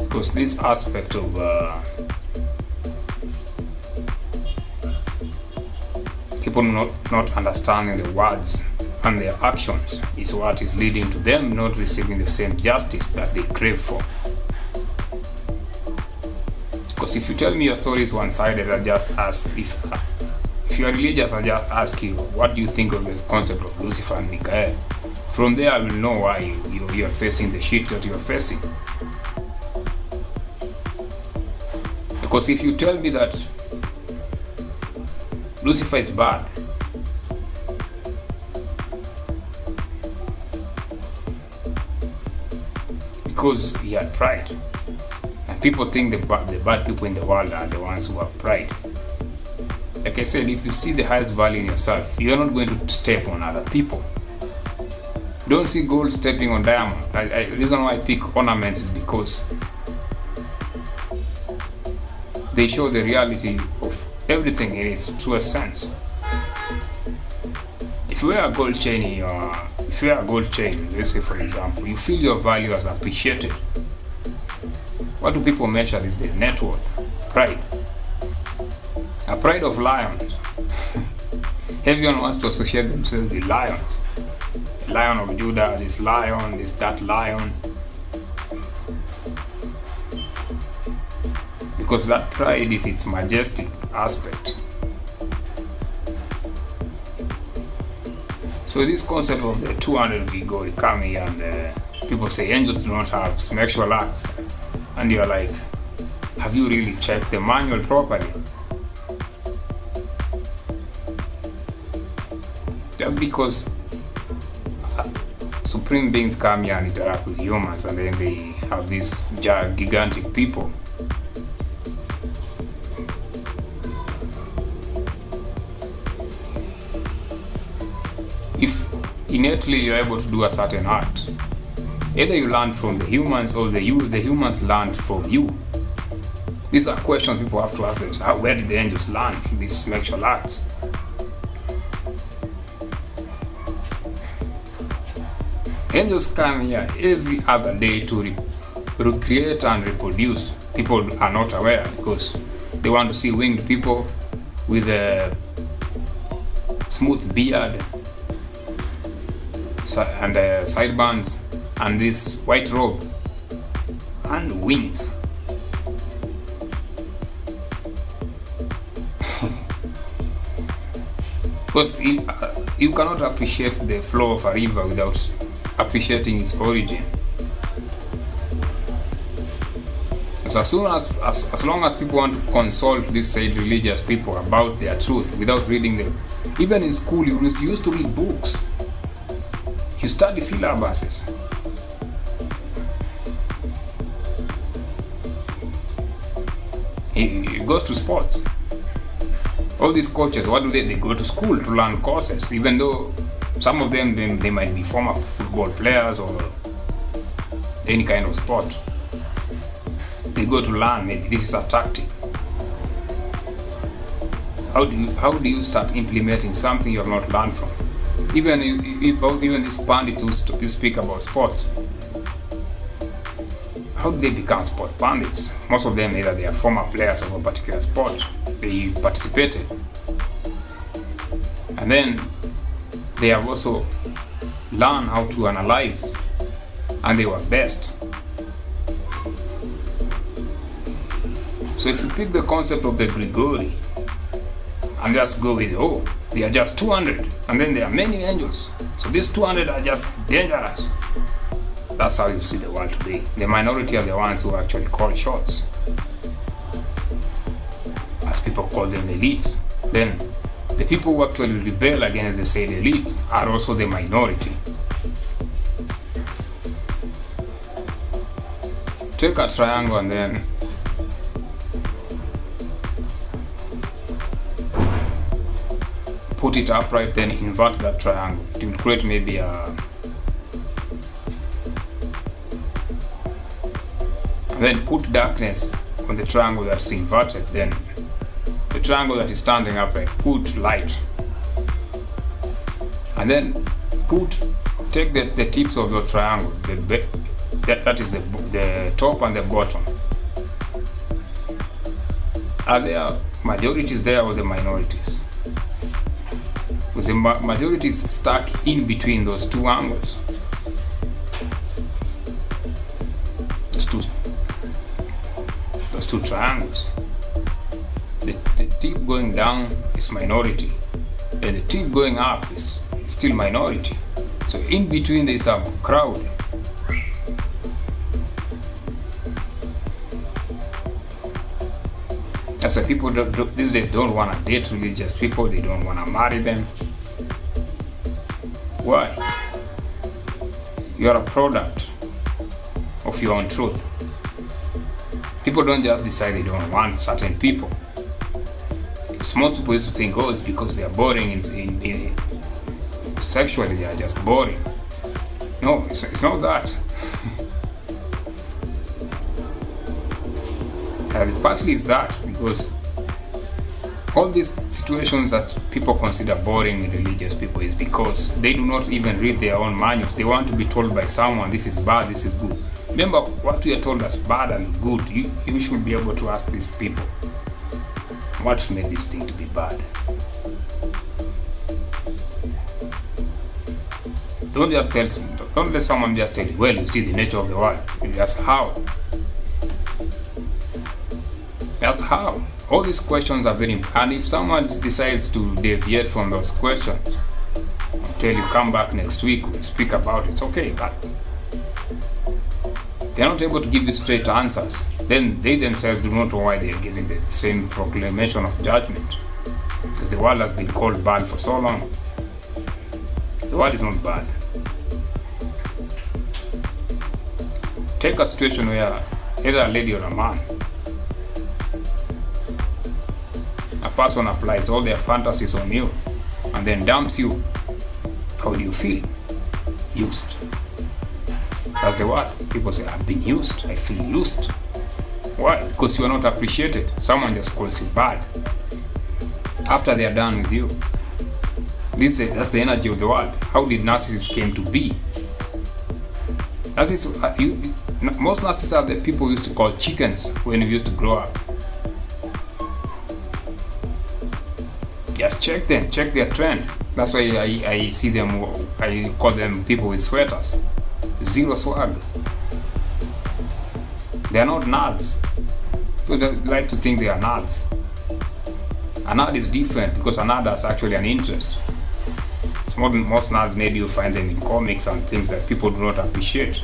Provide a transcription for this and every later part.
Because this aspect of people not understanding the words and their actions is what is leading to them not receiving the same justice that they crave for. Because if you tell me your story is one-sided, I just ask, if you are religious, I just ask you, what do you think of the concept of Lucifer and Michael? From there, I will know why you are facing the shit that you are facing. Because if you tell me that Lucifer is bad, because he had pride, and people think the bad people in the world are the ones who have pride. Like I said, if you see the highest value in yourself, you're not going to step on other people. Don't see gold stepping on diamond. The reason why I pick ornaments is because they show the reality of everything in its truest sense. If you wear a gold chain let's say for example, you feel your value as appreciated. What do people measure these days? Net worth, pride. A pride of lions. Everyone wants to associate themselves with lions. The Lion of Judah, this lion, this that lion. Because that pride is its majestic aspect. So this concept of the 200 Grigori come here and people say angels do not have sexual acts, and you're like, have you really checked the manual properly? Just because supreme beings come here and interact with humans, and then they have these gigantic people. If innately you're able to do a certain act, either you learn from the humans or the humans learned from you. These are questions people have to ask themselves. Where did the angels learn these sexual acts? Angels come here every other day to recreate and reproduce. People are not aware because they want to see winged people with a smooth beard and sideburns and this white robe and wings. Because you cannot appreciate the flow of a river without appreciating its origin. So as long as people want to consult these said religious people about their truth without reading them, even in school you used to read books. You study syllabuses. It goes to sports. All these coaches, what do they go to school to learn courses, even though some of them they might be former football players or any kind of sport. They go to learn, maybe this is a tactic. How do you start implementing something you have not learned from? Even these pundits who speak about sports, how do they become sport pundits? Most of them, either they are former players of a particular sport, they participated, and then they have also learned how to analyze, and they were best. So if you pick the concept of the Grigori and just go with, oh, they are just 200, and then there are many angels, so these 200 are just dangerous. That's how you see the world today. The minority are the ones who actually call shots, as people call them elites. Then the people who actually rebel against the said elites are also the minority. Take a triangle and then put it upright, then invert that triangle. It will create maybe a... And then put darkness on the triangle that's inverted. Then the triangle that is standing upright, put light. And then take the tips of your triangle, that is the top and the bottom. Are there majorities there or the minorities? With the majorities stuck in between those two angles. Those two triangles. The tip going down is minority, and the tip going up is still minority. So in between there is a crowd. That's why people these days don't want to date religious people. They don't want to marry them. Why? You are a product of your own truth. People don't just decide they don't want certain people. Most people used to think, oh, it's because they are boring in sexually, they are just boring. No, it's not that. Partly it's that, because all these situations that people consider boring in religious people is because they do not even read their own manuals. They want to be told by someone, this is bad, this is good. Remember, what we are told as bad and good, you should be able to ask these people, what made this thing to be bad? Don't let someone just tell you, well, you see the nature of the world. That's how. That's how. All these questions are very important. And if someone decides to deviate from those questions, until you come back next week, we'll speak about it. It's okay, but they're not able to give you straight answers. Then they themselves do not know why they are giving the same proclamation of judgment. Because the world has been called bad for so long. The world is not bad. Take a situation where either a lady or a man, a person applies all their fantasies on you and then dumps you. How do you feel? Used. That's the word. People say, I've been used. I feel used. Why? Because you are not appreciated. Someone just calls you bad after they are done with you. That's the energy of the world. How did narcissists came to be? Most narcissists are the people we used to call chickens when we used to grow up. Just check them, check their trend. That's why I see them, I call them people with sweaters. Zero swag. They are not nerds. People like to think they are nerds. A nerd is different because a nerd has actually an interest. Most nerds, maybe you find them in comics and things that people do not appreciate,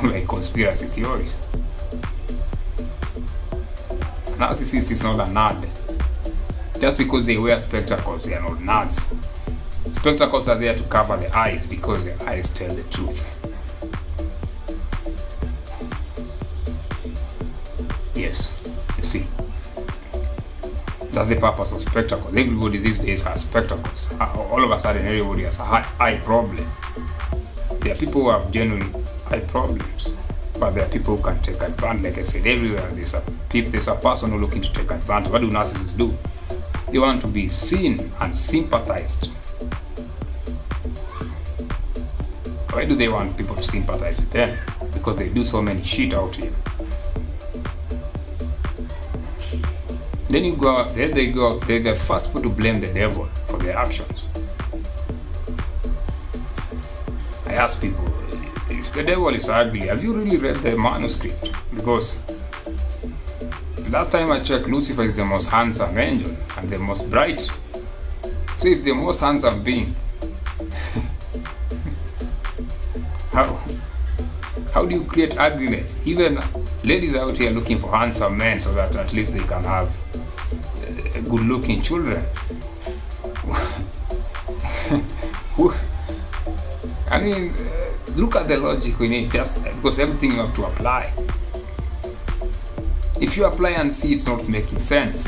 like conspiracy theories. A narcissist is not a nerd. Just because they wear spectacles, they are not nerds. Spectacles are there to cover the eyes because the eyes tell the truth. Yes, you see. That's the purpose of spectacles. Everybody these days has spectacles. All of a sudden, everybody has a eye problem. There are people who have genuine eye problems, but there are people who can take advantage. Like I said, everywhere there's a person who looking to take advantage. What do narcissists do? They want to be seen and sympathized. Why do they want people to sympathize with them? Because they do so many shit out here. Then you go out, then they go out, they're the first people to blame the devil for their actions. I ask people, if the devil is ugly, have you really read the manuscript? Because last time I checked, Lucifer is the most handsome angel and the most bright. So if the most handsome being, how do you create ugliness? Even ladies out here looking for handsome men so that at least they can have good looking children. I mean, look at the logic we need, just because everything you have to apply. If you apply and see it's not making sense,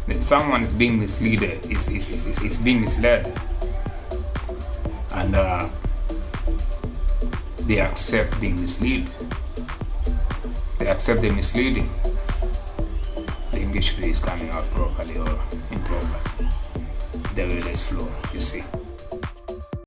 then someone is being misled, is being misled, and they accept being misled. They accept the misleading. The English is coming out properly or improper. The way let's flow, you see.